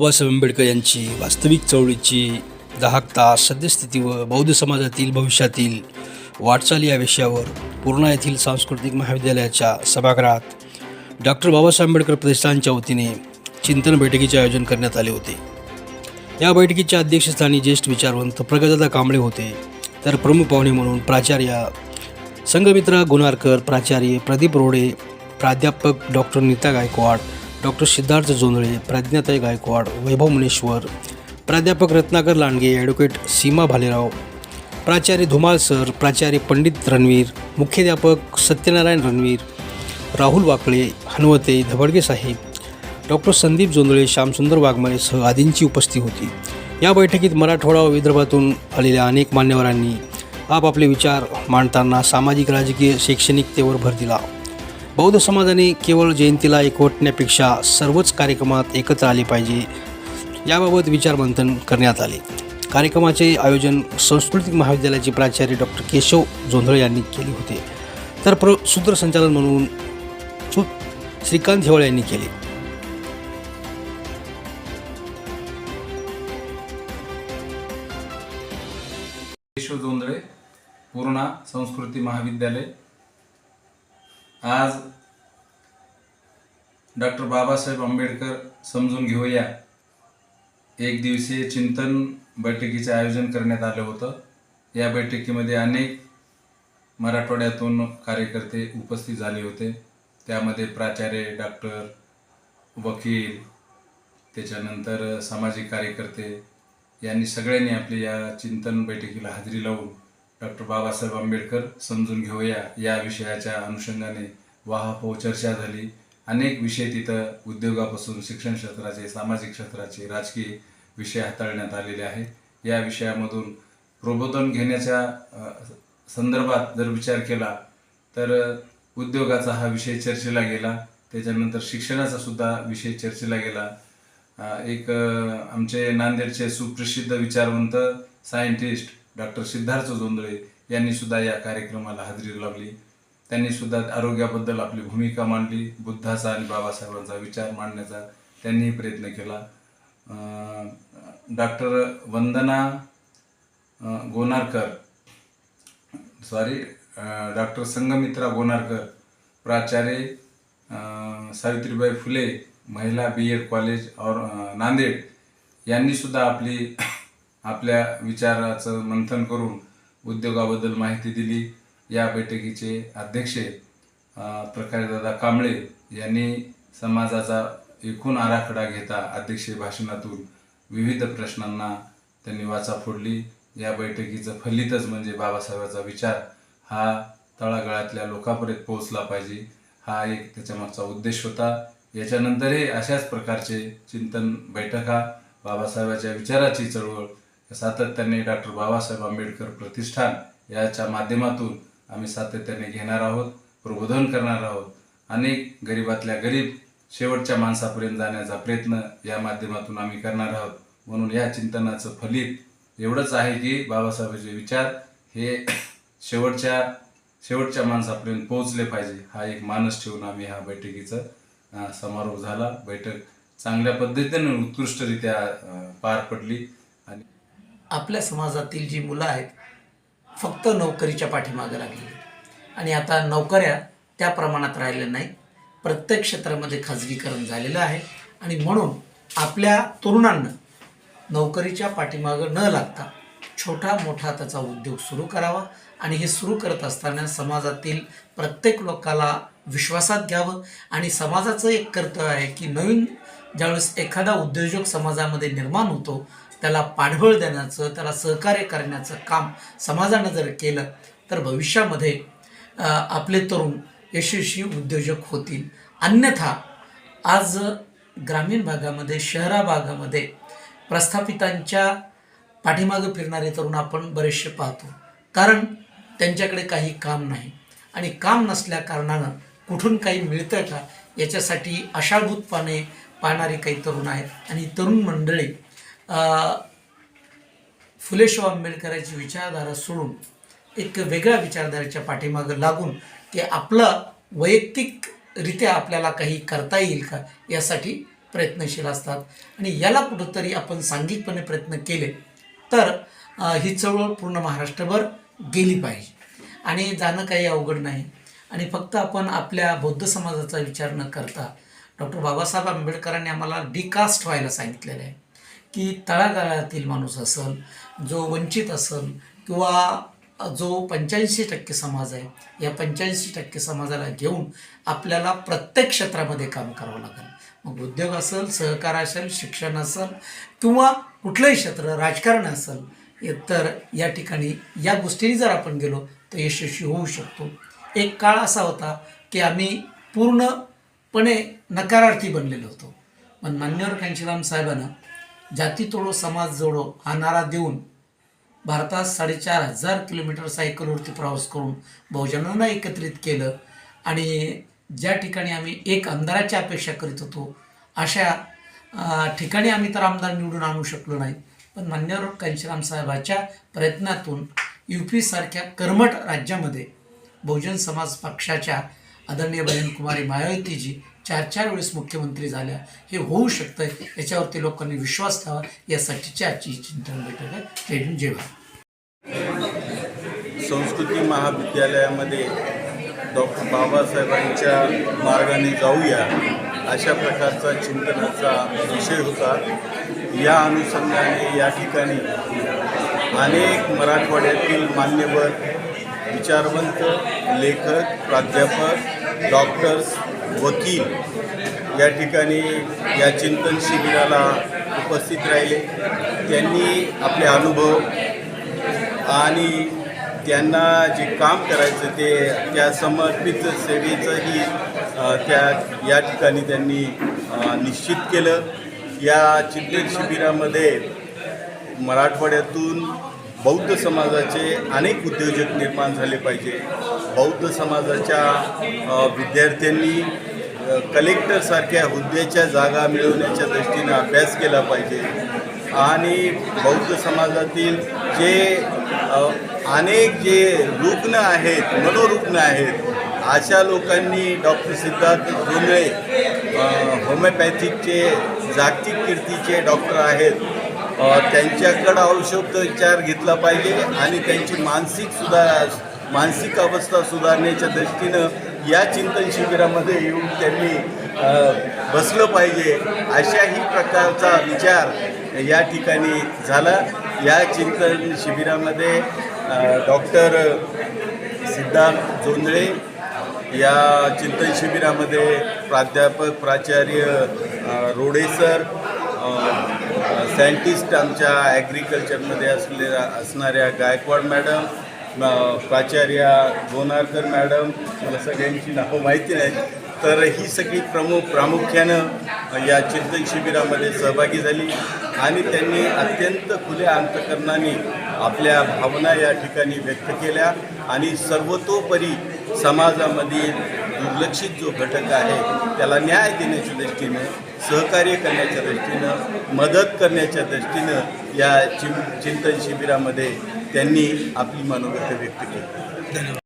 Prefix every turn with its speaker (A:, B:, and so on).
A: बाबासाहेब आंबेडकर यांची वास्तविक चळवळीची दाहकता, सद्यस्थिती व बौद्ध समाजातील भविष्यातील वाटचाल या विषयावर पूर्णा येथील सांस्कृतिक महाविद्यालयाच्या सभागृहात डॉक्टर बाबासाहेब आंबेडकर प्रतिष्ठानच्या वतीने चिंतन बैठकीचे आयोजन करण्यात आले होते. या बैठकीच्या अध्यक्षस्थानी ज्येष्ठ विचारवंत प्रगतदादा कांबळे होते, तर प्रमुख पाहुणे म्हणून प्राचार्य संघमित्रा गुणारकर, प्राचार्य प्रदीप रोडे, प्राध्यापक डॉक्टर नीता गायकवाड, डॉक्टर सिद्धार्थ जोंधळे, प्रज्ञाताई गायकवाड, वैभव मुनेश्वर, प्राध्यापक रत्नाकर लांडगे, ॲडव्होकेट सीमा भालेराव, प्राचार्य धुमाळ सर, प्राचार्य पंडित रणवीर, मुख्याध्यापक सत्यनारायण रणवीर, राहुल वाकळे, हनुवते, धबडगे साहेब, डॉक्टर संदीप जोंधळे, श्यामसुंदर वाघमारेसह आदींची उपस्थिती होती. या बैठकीत मराठवाडा व विदर्भातून आलेल्या अनेक मान्यवरांनी आपापले विचार मांडताना सामाजिक, राजकीय, शैक्षणिकतेवर भर दिला. बौद्ध समाजाने केवळ जयंतीला एकवटण्यापेक्षा सर्वच कार्यक्रमात एकत्र आले पाहिजे याबाबत विचारमंथन करण्यात आले. कार्यक्रमाचे आयोजन सांस्कृतिक महाविद्यालयाचे प्राचार्य डॉक्टर केशव जोंधळे यांनी केले होते, तर सूत्रसंचालन म्हणून श्रीकांत हेवळे यांनी केले.
B: केशव जोंधळे, पूर्णा संस्कृती महाविद्यालय. आज डॉक्टर बाबासाहेब आंबेडकर समजून घेऊया एक दिवसीय चिंतन बैठकीचे आयोजन करण्यात आलं होतं. या बैठकीमध्ये अनेक मराठवाड्यातून कार्यकर्ते उपस्थित झाले होते. त्यामध्ये प्राचार्य, डॉक्टर, वकील, त्याच्यानंतर सामाजिक कार्यकर्ते यांनी सगळ्यांनी आपली या चिंतन बैठकीला हजेरी लावून डॉक्टर बाबासाहेब आंबेडकर समजून घेऊया या विषयाच्या अनुषंगाने वाहापोह चर्चा झाली. अनेक विषय तिथं उद्योगापासून शिक्षण क्षेत्राचे, सामाजिक क्षेत्राचे, राजकीय विषय हाताळण्यात आलेले आहेत. या विषयामधून प्रबोधन घेण्याच्या संदर्भात जर विचार केला तर उद्योगाचा हा विषय चर्चेला गेला. त्याच्यानंतर शिक्षणाचा सुद्धा विषय चर्चेला गेला. एक आमचे नांदेडचे सुप्रसिद्ध विचारवंत सायंटिस्ट डॉक्टर सिद्धार्थ जोंधळे यांनी सुद्धा या कार्यक्रमाला हजेरी लावली. त्यांनी सुद्धा आरोग्याबद्दल आपली भूमिका मांडली. बुद्धाचा आणि बाबासाहेबांचा विचार मांडण्याचा त्यांनीही प्रयत्न केला. डॉक्टर वंदना गोनारकर, डॉक्टर संघमित्रा गोनारकर, प्राचार्य सावित्रीबाई फुले महिला BEd कॉलेज और नांदेड यांनी सुद्धा आपल्या विचाराचं मंथन करून उद्योगाबद्दल माहिती दिली. या बैठकीचे अध्यक्ष प्रकाशदादा कांबळे यांनी समाजाचा एकूण आराखडा घेता अध्यक्षीय भाषणातून विविध प्रश्नांना त्यांनी वाचा फोडली. या बैठकीचं फलितच म्हणजे बाबासाहेबांचा विचार हा तळागाळातल्या लोकांपर्यंत पोहोचला पाहिजे, हा एक त्याच्यामागचा उद्देश होता. याच्यानंतरही अशाच प्रकारचे चिंतन बैठका, बाबासाहेबांच्या विचाराची चळवळ सातत्याने डॉक्टर बाबासाहेब आंबेडकर प्रतिष्ठान याच्या माध्यमातून आम्ही सातत्याने घेणार आहोत, प्रबोधन करणार आहोत. अनेक गरिबातल्या गरीब शेवटच्या माणसापर्यंत जाण्याचा प्रयत्न या माध्यमातून आम्ही करणार आहोत. म्हणून या चिंतनाचं फलित एवढंच आहे की बाबासाहेबांचे विचार हे शेवटच्या माणसापर्यंत पोहोचले पाहिजे, हा एक मानस ठेवून आम्ही ह्या बैठकीचं समारोप झाला. बैठक चांगल्या पद्धतीने उत्कृष्टरित्या पार पडली. आणि
C: आपल्या समाजातील जी मुलं आहेत फक्त नोकरीच्या पाठीमागे लागली आणि आता नोकऱ्या त्या प्रमाणात राहिल्या नाही. प्रत्येक क्षेत्रामध्ये खाजगीकरण झालेलं आहे आणि म्हणून आपल्या तरुणांना नोकरीच्या पाठीमागं न लागता छोटा मोठा त्याचा उद्योग सुरू करावा आणि हे सुरू करत असताना समाजातील प्रत्येक लोकाला विश्वासात घ्यावं. आणि समाजाचं एक कर्तव्य आहे की नवीन ज्यावेळेस एखादा उद्योजक समाजामध्ये निर्माण होतो त्याला पाठबळ देण्याचं, त्याला सहकार्य करण्याचं काम समाजानं जर केलं तर भविष्यामध्ये आपले तरुण यशस्वी उद्योजक होतील. अन्यथा आज ग्रामीण भागामध्ये, शहरा भागामध्ये प्रस्थापितांच्या पाठीमागं फिरणारे तरुण आपण बरेचसे पाहतो, कारण त्यांच्याकडे काही काम नाही आणि काम नसल्या कारणानं कुठून काही मिळतं का याच्यासाठी आशाभूतपणे पाहणारे काही तरुण आहेत. आणि तरुण मंडळी फुले शाहू आंबेडकरांची विचारधारा सोडून एक वेगळ्या विचारधारेच्या पाठीमागं लागून की आपलं वैयक्तिकरित्या आपल्याला काही करता येईल का यासाठी प्रयत्नशील असतात आणि याला कुठंतरी आपण सांघिकपणे प्रयत्न केले तर ही चळवळ पूर्ण महाराष्ट्रभर गेली पाहिजे आणि जाणं काही अवघड नाही. आणि फक्त आपण आपल्या बौद्ध समाजाचा विचार न करता डॉक्टर बाबासाहेब आंबेडकरांनी आम्हाला डिकास्ट व्हायला सांगितलेलं आहे की तळागाळातील माणूस असेल, जो वंचित असेल किंवा जो 85% समाज आहे, या 85% समाजाला घेऊन आपल्याला प्रत्येक क्षेत्रामध्ये काम करावं लागेल. मग उद्योग असेल, सहकार असेल, शिक्षण असेल किंवा कुठलंही क्षेत्र, राजकारण असेल, तर या ठिकाणी या गोष्टींनी जर आपण गेलो तर यशस्वी होऊ शकतो. एक काळ असा होता की आम्ही पूर्णपणे नकारार्थी बनलेलो होतो, पण मान्यवर कांशीराम साहेबांना जाती तोडो समाज जोडो हा नारा देऊन भारतात 4,500 किलोमीटर सायकलवरती प्रवास करून बहुजनांना एकत्रित केलं आणि ज्या ठिकाणी आम्ही एक आमदाराची अपेक्षा करीत होतो अशा ठिकाणी आम्ही तर आमदार निवडून आणू शकलो नाही, पण मान्यवर कांशीराम साहेबाच्या प्रयत्नातून UP सारख्या कर्मठ राज्यामध्ये बहुजन समाज पक्षाच्या आदरणीय बहीणकुमारी मायावतीजी 4 वेळेस मुख्यमंत्री झाल्या. हे होऊ शकतं, याच्यावरती लोकांनी विश्वास ठेवा, यासाठीची आजची चिंतन बैठक आहे. जय भीम.
D: संस्कृती महाविद्यालयामध्ये डॉक्टर बाबासाहेबांच्या मार्गाने जाऊया अशा प्रकारचा चिंतनाचा विषय होता. या अनुषंगाने या ठिकाणी अनेक मराठवाड्यातील मान्यवर, विचारवंत, लेखक, प्राध्यापक, डॉक्टर्स, वकील या ठिकाणी या चिंतन शिबिराला उपस्थित राहिले. त्यांनी आपले अनुभव आणि त्यांना जे काम करायचं ते त्या समर्पित सेवेचंही या ठिकाणी त्यांनी निश्चित केलं. या चिंतन शिबिरामध्ये मराठवाड्यातून बौद्ध समाजाचे अनेक उद्योजक निर्माण झाले पाहिजे. बौद्ध समाजाच्या विद्यार्थ्यांनी कलेक्टरसारख्या हुद्द्याच्या जागा मिळवण्याच्या दृष्टीने अभ्यास केला पाहिजे आणि बौद्ध समाजातील जे अनेक जे रुग्ण आहेत, मनोरुग्ण आहेत, अशा लोकांनी डॉक्टर सिद्धार्थ जोंधळे होमिओपॅथिकचे जागतिक कीर्तीचे डॉक्टर आहेत, त्यांच्याकडं औषधोपचार घेतला पाहिजे आणि त्यांची मानसिक अवस्था सुधारण्याच्या दृष्टीनं या चिंतन शिबिरामध्ये येऊन त्यांनी बसलं पाहिजे. अशाही प्रकारचा विचार या ठिकाणी झाला. या चिंतन शिबिरामध्ये डॉक्टर सिद्धार्थ जोंधळे, या चिंतन शिबिरामध्ये प्राध्यापक प्राचार्य रोडे सर, सायंटिस्ट आमच्या ॲग्रिकल्चरमध्ये असणाऱ्या गायकवाड मॅडम, प्राचार्या गोनारकर मॅडम, मला सगळ्यांची नावं माहिती नाहीत, तर ही सगळी प्रामुख्यानं या चिंतन शिबिरामध्ये सहभागी झाली आणि त्यांनी अत्यंत खुल्या अंतकरणाने आपल्या भावना या ठिकाणी व्यक्त केल्या आणि सर्वतोपरी समाजामधील दुर्लक्षित जो घटक आहे त्याला न्याय देण्याच्या दृष्टीनं, सहकार्य करण्याच्या दृष्टीनं, मदत करण्याच्या दृष्टीनं या चिंतन शिबिरामध्ये त्यांनी आपली मनोगत व्यक्त केली.